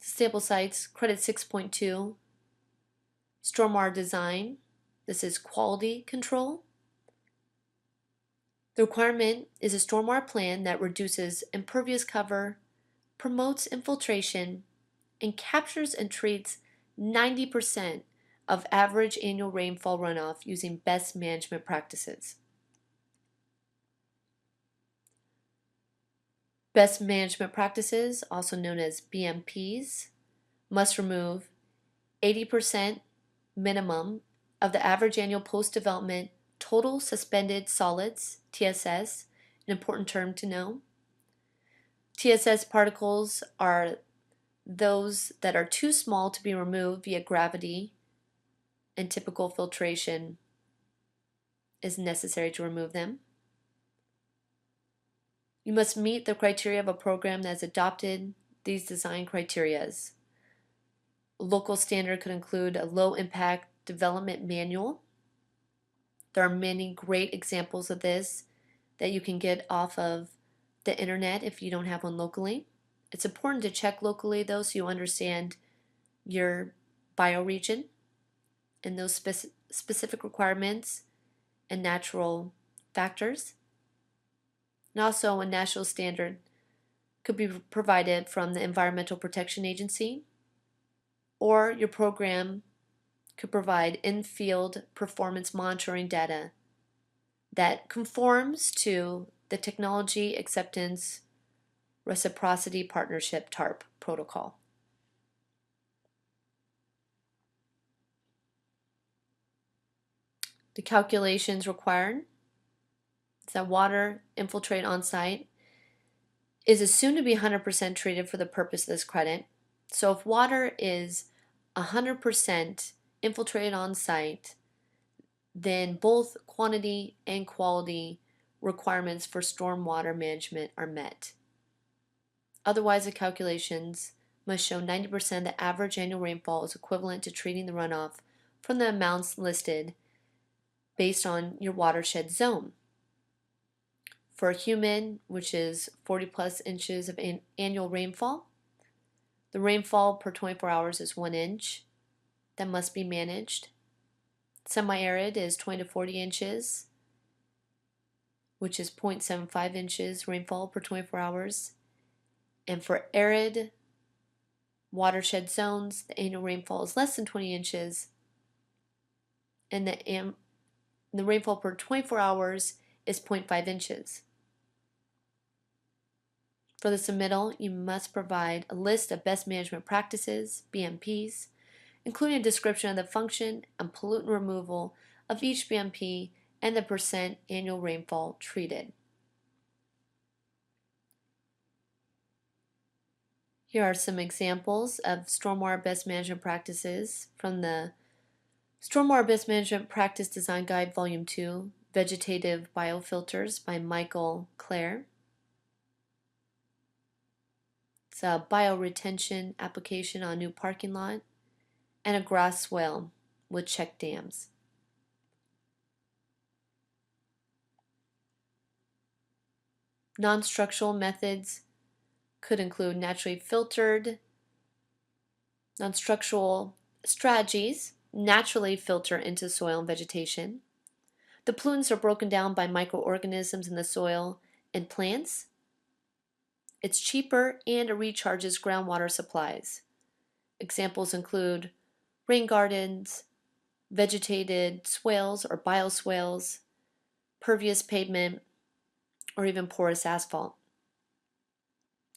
Sustainable Sites, Credit 6.2, Stormwater Design. This is quality control. The requirement is a stormwater plan that reduces impervious cover, promotes infiltration, and captures and treats 90% of average annual rainfall runoff using best management practices. Best management practices, also known as BMPs, must remove 80% minimum of the average annual post-development total suspended solids, TSS, an important term to know. TSS particles are those that are too small to be removed via gravity, and typical filtration is necessary to remove them. You must meet the criteria of a program that has adopted these design criterias. A local standard could include a low-impact development manual. There are many great examples of this that you can get off of the internet if you don't have one locally. It's important to check locally though so you understand your bioregion and those specific requirements and natural factors. And also a national standard could be provided from the Environmental Protection Agency, or your program could provide in-field performance monitoring data that conforms to the Technology Acceptance Reciprocity Partnership TARP protocol. The calculations required is that water infiltrate on site is assumed to be 100% treated for the purpose of this credit. So if water is 100% infiltrated on site, then both quantity and quality requirements for stormwater management are met. Otherwise, the calculations must show 90% of the average annual rainfall is equivalent to treating the runoff from the amounts listed based on your watershed zone. For humid, which is 40 plus inches of annual rainfall, the rainfall per 24 hours is 1 inch. That must be managed. Semi-arid is 20 to 40 inches, which is 0.75 inches rainfall per 24 hours. And for arid watershed zones, the annual rainfall is less than 20 inches, and the rainfall per 24 hours is 0.5 inches. For the submittal, you must provide a list of best management practices, BMPs, including a description of the function and pollutant removal of each BMP and the percent annual rainfall treated. Here are some examples of stormwater best management practices from the Stormwater Best Management Practice Design Guide Volume 2, Vegetative Biofilters by Michael Clare. It's a bioretention application on a new parking lot and a grass swale with check dams. Non-structural methods could include naturally filtered. Non-structural strategies naturally filter into soil and vegetation. The pollutants are broken down by microorganisms in the soil and plants. It's cheaper and it recharges groundwater supplies. Examples include rain gardens, vegetated swales or bioswales, pervious pavement, or even porous asphalt.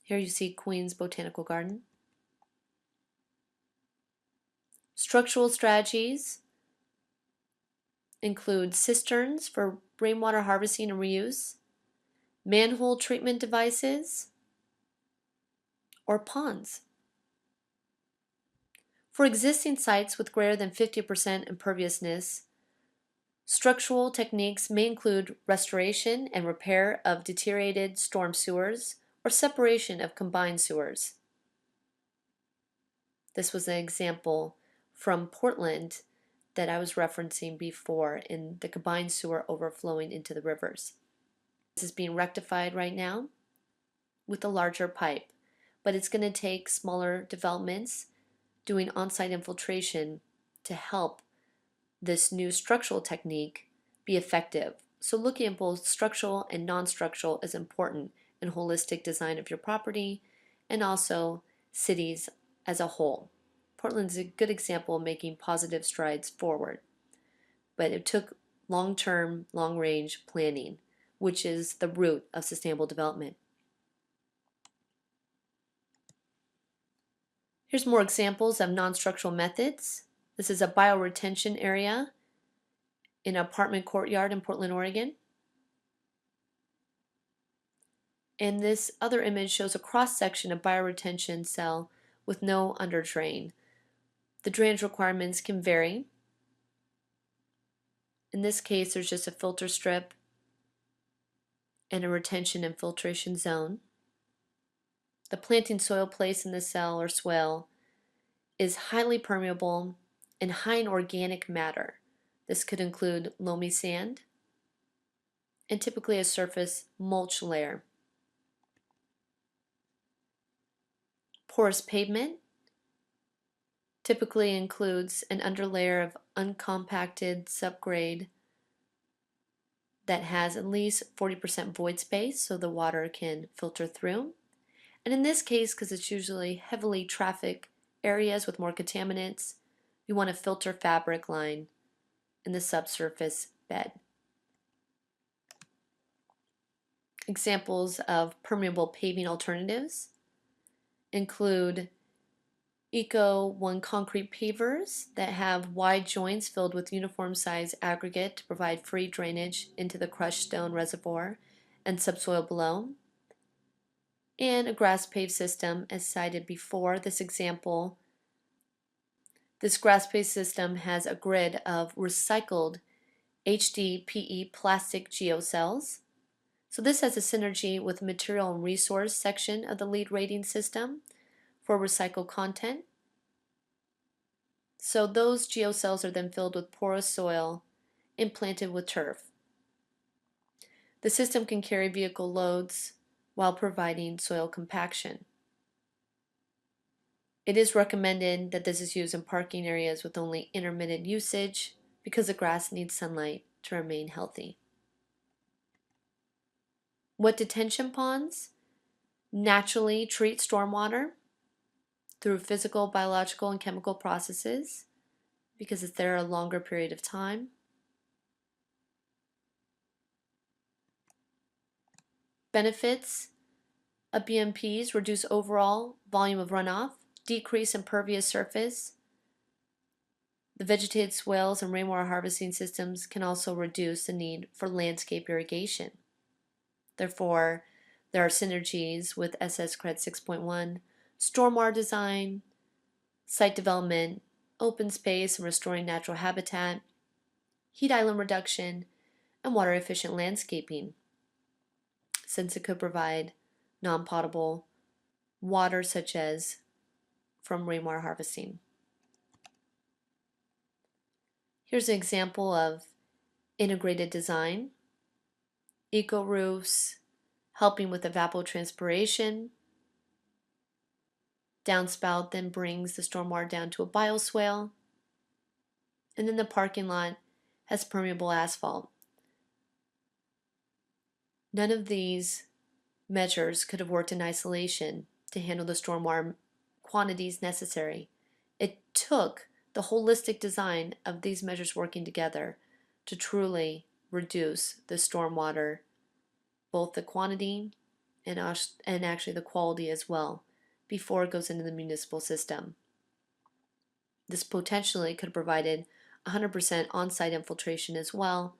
Here you see Queens Botanical Garden. Structural strategies include cisterns for rainwater harvesting and reuse, manhole treatment devices, or ponds. For existing sites with greater than 50% imperviousness, structural techniques may include restoration and repair of deteriorated storm sewers or separation of combined sewers. This was an example from Portland that I was referencing before in the combined sewer overflowing into the rivers. This is being rectified right now with a larger pipe, but it's going to take smaller developments doing on-site infiltration to help this new structural technique be effective. So looking at both structural and non-structural is important in holistic design of your property and also cities as a whole. Portland is a good example of making positive strides forward, but it took long-term, long-range planning, which is the root of sustainable development. Here's more examples of non-structural methods. This is a bioretention area in an apartment courtyard in Portland, Oregon. And this other image shows a cross-section of bioretention cell with no underdrain. The drainage requirements can vary. In this case, there's just a filter strip and a retention and filtration zone. The planting soil placed in the cell or swale is highly permeable and high in organic matter. This could include loamy sand and typically a surface mulch layer. Porous pavement typically includes an underlayer of uncompacted subgrade that has at least 40% void space so the water can filter through. And in this case, because it's usually heavily trafficked areas with more contaminants, you want a filter fabric line in the subsurface bed. Examples of permeable paving alternatives include Eco-One concrete pavers that have wide joints filled with uniform size aggregate to provide free drainage into the crushed stone reservoir and subsoil below, and a grass paved system as cited before. This grass paved system has a grid of recycled HDPE plastic geocells. So this has a synergy with the material and resource section of the LEED rating system for recycled content. So those geocells are then filled with porous soil and planted with turf. The system can carry vehicle loads while providing soil compaction. It is recommended that this is used in parking areas with only intermittent usage because the grass needs sunlight to remain healthy. Wet detention ponds naturally treat stormwater through physical, biological, and chemical processes because it's there a longer period of time. Benefits of BMPs: reduce overall volume of runoff, decrease impervious surface. The vegetated swales and rainwater harvesting systems can also reduce the need for landscape irrigation. Therefore, there are synergies with SS Cred 6.1, stormwater design, site development, open space and restoring natural habitat, heat island reduction, and water efficient landscaping, since it could provide non-potable water such as from rainwater harvesting. Here's an example of integrated design. Eco roofs helping with evapotranspiration. Downspout then brings the stormwater down to a bioswale. And then the parking lot has permeable asphalt. None of these measures could have worked in isolation to handle the stormwater quantities necessary. It took the holistic design of these measures working together to truly reduce the stormwater, both the quantity and actually the quality as well, before it goes into the municipal system. This potentially could have provided 100% on-site infiltration as well,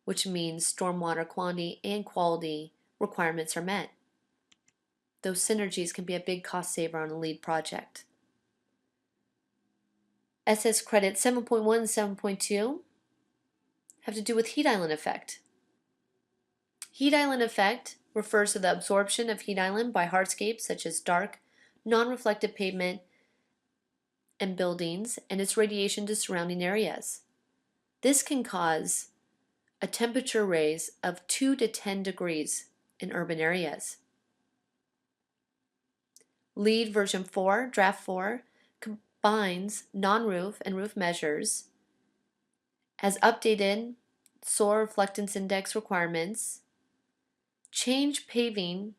which means stormwater quantity and quality requirements are met. Those synergies can be a big cost saver on a LEED project. SS Credit 7.1 and 7.2 have to do with heat island effect. Heat island effect refers to the absorption of heat island by hardscapes such as dark, non-reflective pavement and buildings and its radiation to surrounding areas. This can cause a temperature raise of 2 to 10 degrees in urban areas. LEED version 4, draft 4, combines non-roof and roof measures as updated solar reflectance index requirements, change paving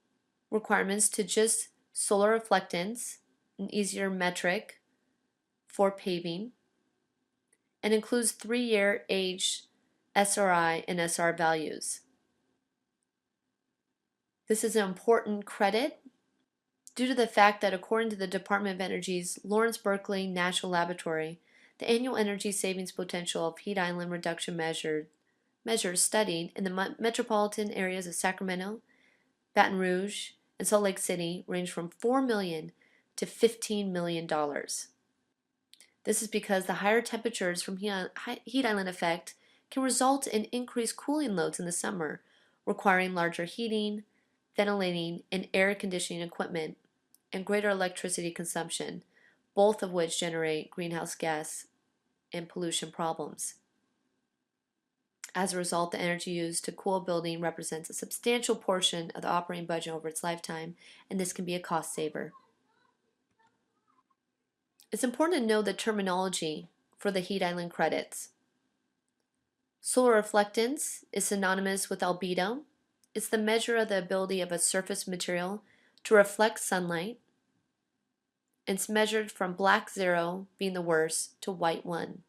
requirements to just solar reflectance, an easier metric for paving, and includes 3-year age SRI and SR values. This is an important credit due to the fact that according to the Department of Energy's Lawrence Berkeley National Laboratory, the annual energy savings potential of heat island reduction measures studied in the metropolitan areas of Sacramento, Baton Rouge, and Salt Lake City range from $4 million to $15 million. This is because the higher temperatures from heat island effect can result in increased cooling loads in the summer, requiring larger heating, ventilating, and air conditioning equipment, and greater electricity consumption, both of which generate greenhouse gas and pollution problems. As a result, the energy used to cool a building represents a substantial portion of the operating budget over its lifetime, and this can be a cost saver. It's important to know the terminology for the heat island credits. Solar reflectance is synonymous with albedo. It's the measure of the ability of a surface material to reflect sunlight. It's measured from black 0 being the worst to white 1.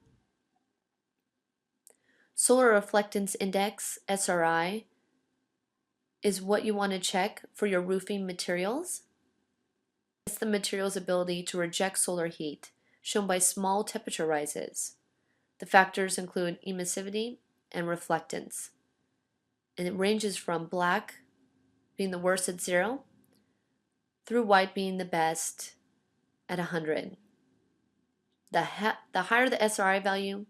Solar reflectance index, SRI, is what you want to check for your roofing materials. It's the material's ability to reject solar heat, shown by small temperature rises. The factors include emissivity and reflectance. And it ranges from black being the worst at 0 through white being the best at 100. The higher the SRI value,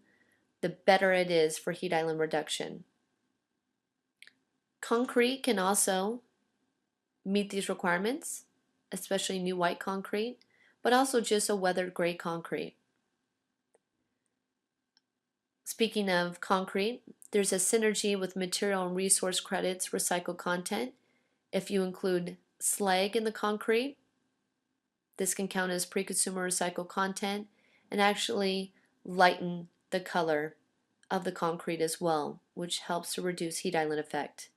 the better it is for heat island reduction. Concrete can also meet these requirements, especially new white concrete, but also just a weathered gray concrete. Speaking of concrete, there's a synergy with material and resource credits recycled content. If you include slag in the concrete, this can count as pre-consumer recycled content and actually lighten the color of the concrete as well, which helps to reduce heat island effect.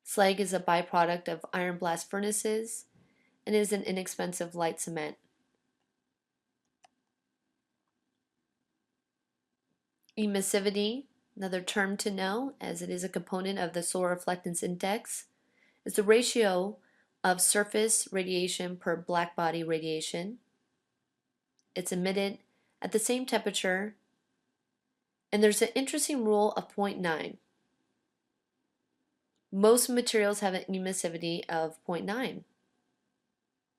Slag is a byproduct of iron blast furnaces and is an inexpensive light cement. Emissivity, another term to know as it is a component of the solar reflectance index, is the ratio of surface radiation per blackbody radiation. It's emitted at the same temperature, and there's an interesting rule of 0.9. Most materials have an emissivity of 0.9.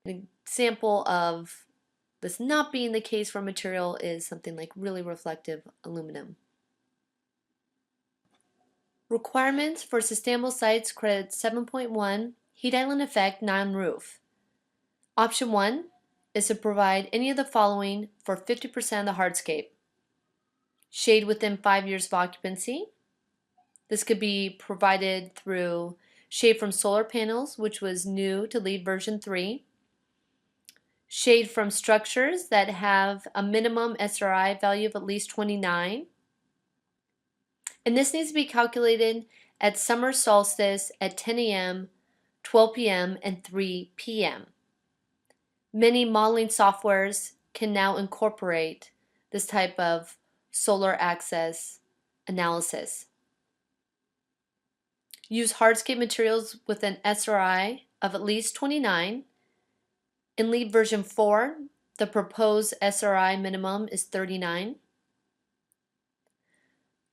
An example of this not being the case for material is something like really reflective aluminum. Requirements for sustainable sites credit 7.1 heat island effect non-roof. Option 1 is to provide any of the following for 50% of the hardscape. Shade within 5 years of occupancy. This could be provided through shade from solar panels, which was new to LEED version 3. Shade from structures that have a minimum SRI value of at least 29. And this needs to be calculated at summer solstice at 10 a.m., 12 p.m., and 3 p.m. Many modeling softwares can now incorporate this type of solar access analysis. Use hardscape materials with an SRI of at least 29. In LEED version 4, the proposed SRI minimum is 39.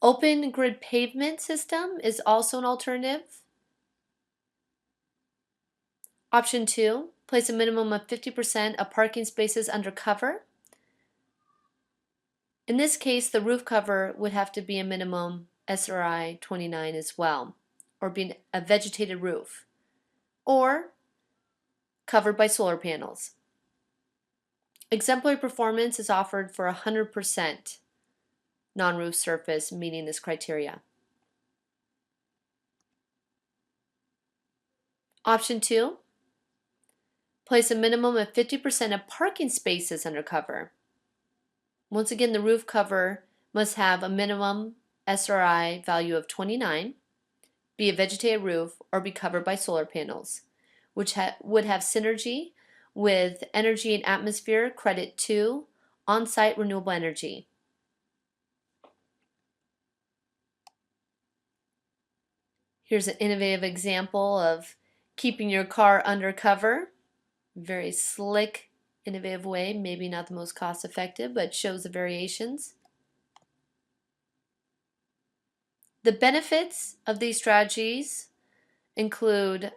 Open grid pavement system is also an alternative. Option 2, place a minimum of 50% of parking spaces under cover. In this case, the roof cover would have to be a minimum SRI 29 as well, or be a vegetated roof, or covered by solar panels. Exemplary performance is offered for 100% non-roof surface meeting this criteria. Option 2, Place a minimum of 50% of parking spaces under cover. Once again, the roof cover must have a minimum SRI value of 29, be a vegetated roof, or be covered by solar panels, which would have synergy with Energy and Atmosphere Credit 2 on-site renewable energy. Here's an innovative example of keeping your car under cover. Very slick, innovative way, maybe not the most cost effective, but shows the variations. The benefits of these strategies include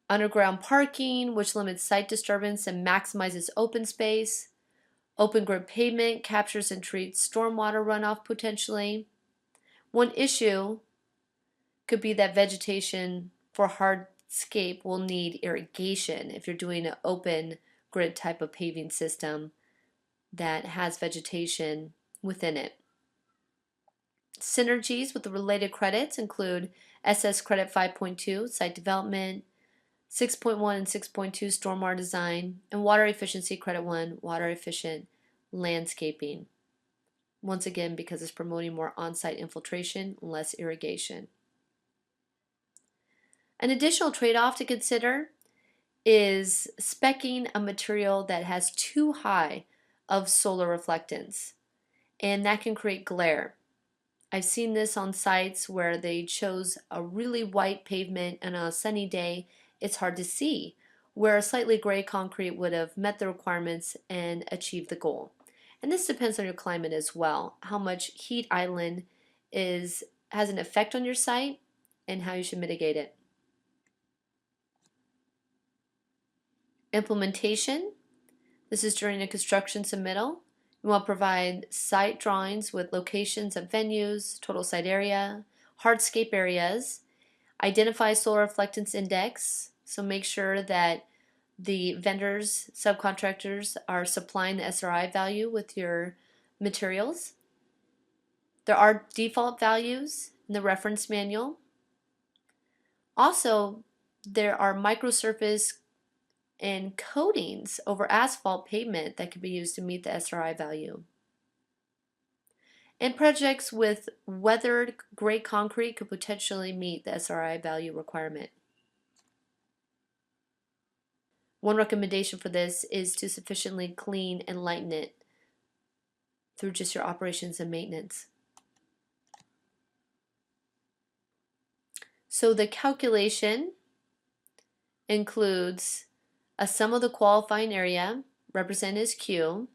underground parking, which limits site disturbance and maximizes open space. Open grid pavement captures and treats stormwater runoff potentially. One issue could be that vegetation for hardscape will need irrigation if you're doing an open grid type of paving system that has vegetation within it. Synergies with the related credits include SS Credit 5.2, Site Development, 6.1 and 6.2, Stormwater Design, and Water Efficiency Credit 1, Water Efficient Landscaping. Once again, because it's promoting more on-site infiltration, less irrigation. An additional trade-off to consider is speccing a material that has too high of solar reflectance, and that can create glare. I've seen this on sites where they chose a really white pavement and on a sunny day it's hard to see, where a slightly gray concrete would have met the requirements and achieved the goal. And this depends on your climate as well, how much heat island has an effect on your site and how you should mitigate it. Implementation. This is during a construction submittal. You want to provide site drawings with locations of venues, total site area, hardscape areas, identify solar reflectance index, so make sure that the vendors, subcontractors are supplying the SRI value with your materials. There are default values in the reference manual. Also, there are microsurface and coatings over asphalt pavement that can be used to meet the SRI value. And projects with weathered gray concrete could potentially meet the SRI value requirement. One recommendation for this is to sufficiently clean and lighten it through just your operations and maintenance. So the calculation includes a sum of the qualifying area, represented as Q,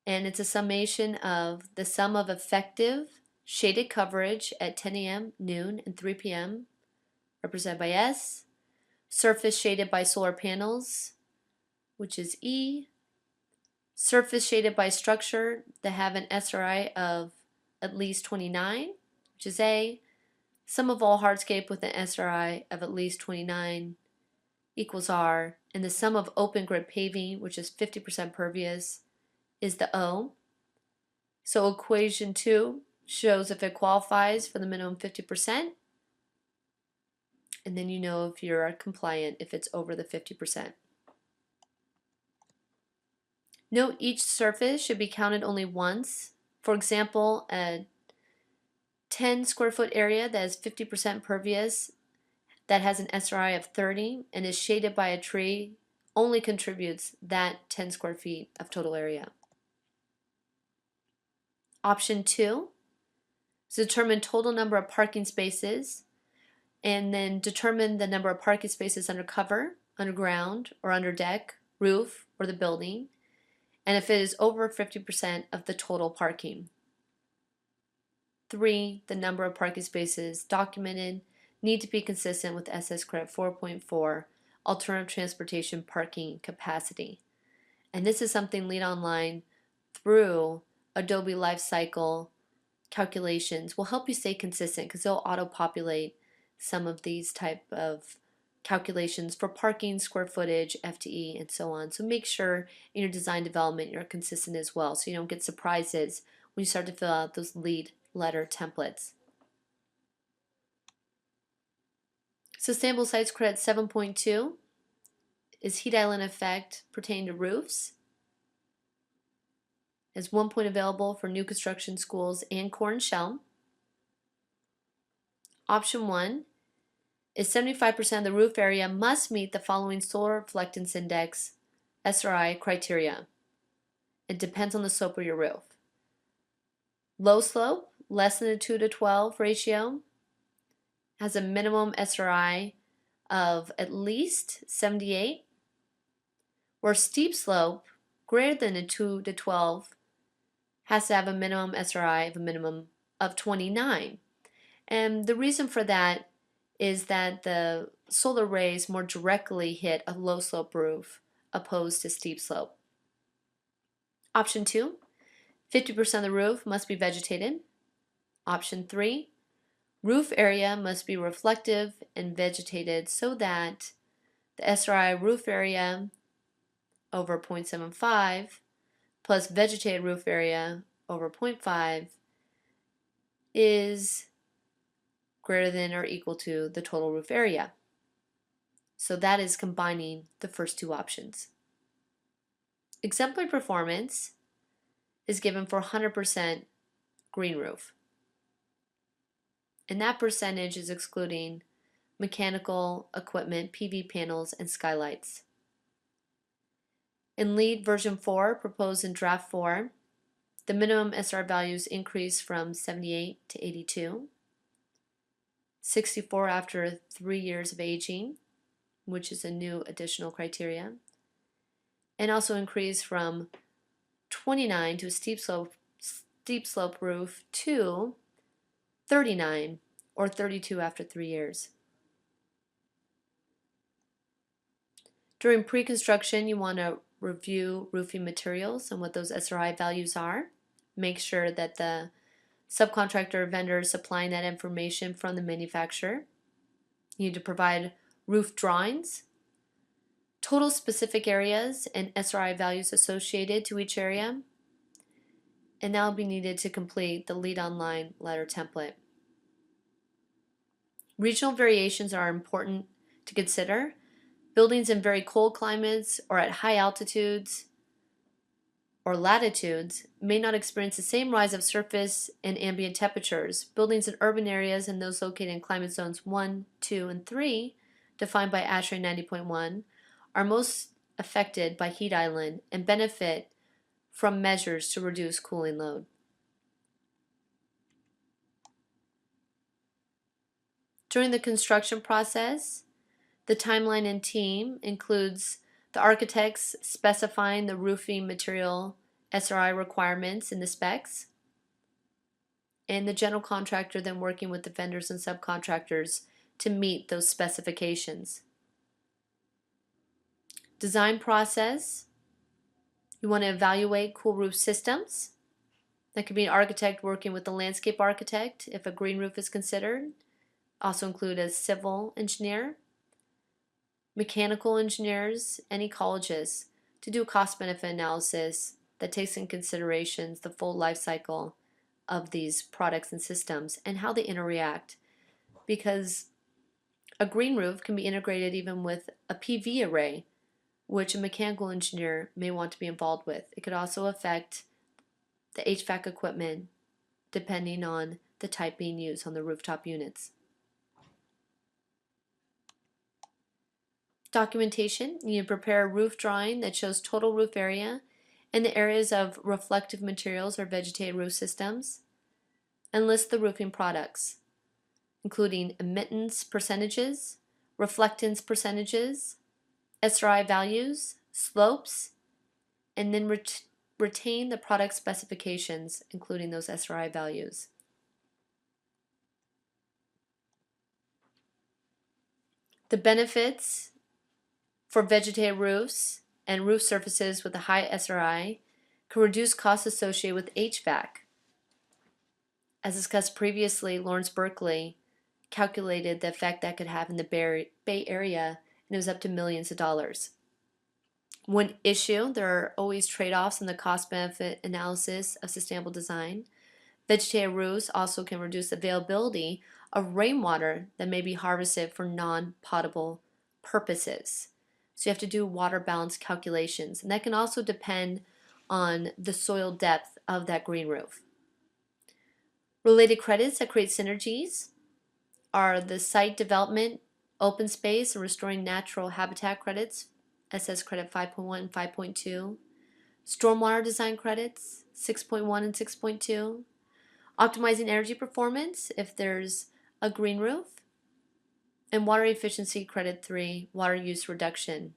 and it's a summation of the sum of effective shaded coverage at 10 a.m., noon, and 3 p.m., represented by S, surface shaded by solar panels, which is E, surface shaded by structure that have an SRI of at least 29, which is A, sum of all hardscape with an SRI of at least 29 equals R, and the sum of open grid paving, which is 50% pervious, is the O. So equation 2 shows if it qualifies for the minimum 50%, and then you know if you're compliant if it's over the 50%. Note each surface should be counted only once. For example, a 10 square foot area that is 50% pervious that has an SRI of 30 and is shaded by a tree only contributes that 10 square feet of total area. Option 2 is determine total number of parking spaces and then determine the number of parking spaces under cover, underground, or under deck, roof, or the building, and if it is over 50% of the total parking. 3, the number of parking spaces documented need to be consistent with SS Credit 4.4, alternative transportation parking capacity. And this is something Lead Online through Adobe Lifecycle calculations will help you stay consistent because they'll auto-populate some of these type of calculations for parking, square footage, FTE, and so on. So make sure in your design development you're consistent as well so you don't get surprises when you start to fill out those lead letter templates. Sustainable Sites Credit 7.2 is heat island effect pertaining to roofs? Is 1 point available for new construction schools and core and shell? Option 1 is 75% of the roof area must meet the following solar reflectance index SRI criteria. It depends on the slope of your roof. Low slope, less than a 2:12 ratio, has a minimum SRI of at least 78, where steep slope, greater than a 2:12, has to have a minimum SRI of a minimum of 29. And the reason for that is that the solar rays more directly hit a low slope roof opposed to steep slope. Option 2, 50% of the roof must be vegetated. Option 3, roof area must be reflective and vegetated so that the SRI roof area over 0.75 plus vegetated roof area over 0.5 is greater than or equal to the total roof area. So that is combining the first two options. Exemplary performance is given for 100% green roof. And that percentage is excluding mechanical equipment, PV panels, and skylights. In LEED version 4, proposed in draft 4, the minimum SR values increase from 78 to 82, 64 after 3 years of aging, which is a new additional criteria, and also increase from 29 to a steep slope roof to 39 or 32 after 3 years. During pre-construction, you want to review roofing materials and what those SRI values are. Make sure that the subcontractor or vendor is supplying that information from the manufacturer. You need to provide roof drawings, total specific areas, and SRI values associated to each area. And that will be needed to complete the LEED Online letter template. Regional variations are important to consider. Buildings in very cold climates or at high altitudes or latitudes may not experience the same rise of surface and ambient temperatures. Buildings in urban areas and those located in climate zones 1, 2, and 3, defined by ASHRAE 90.1, are most affected by heat island and benefit from measures to reduce cooling load. During the construction process, the timeline and team includes the architects specifying the roofing material SRI requirements in the specs, and the general contractor then working with the vendors and subcontractors to meet those specifications. Design process, you want to evaluate cool roof systems. That could be an architect working with the landscape architect if a green roof is considered. Also include a civil engineer, mechanical engineers, and ecologists to do a cost-benefit analysis that takes in consideration the full life cycle of these products and systems and how they interact. Because a green roof can be integrated even with a PV array, which a mechanical engineer may want to be involved with. It could also affect the HVAC equipment depending on the type being used on the rooftop units. Documentation, you need to prepare a roof drawing that shows total roof area and the areas of reflective materials or vegetated roof systems, and list the roofing products, including emittance percentages, reflectance percentages, SRI values, slopes, and then retain the product specifications, including those SRI values. The benefits for vegetated roofs and roof surfaces with a high SRI can reduce costs associated with HVAC. As discussed previously, Lawrence Berkeley calculated the effect that could have in the Bay Area, and it was up to millions of dollars. One issue, there are always trade-offs in the cost-benefit analysis of sustainable design. Vegetated roofs also can reduce the availability of rainwater that may be harvested for non-potable purposes. So you have to do water balance calculations. And that can also depend on the soil depth of that green roof. Related credits that create synergies are the site development, open space, and restoring natural habitat credits, SS credit 5.1 and 5.2. Stormwater design credits, 6.1 and 6.2. Optimizing energy performance if there's a green roof. And water efficiency credit 3, water use reduction.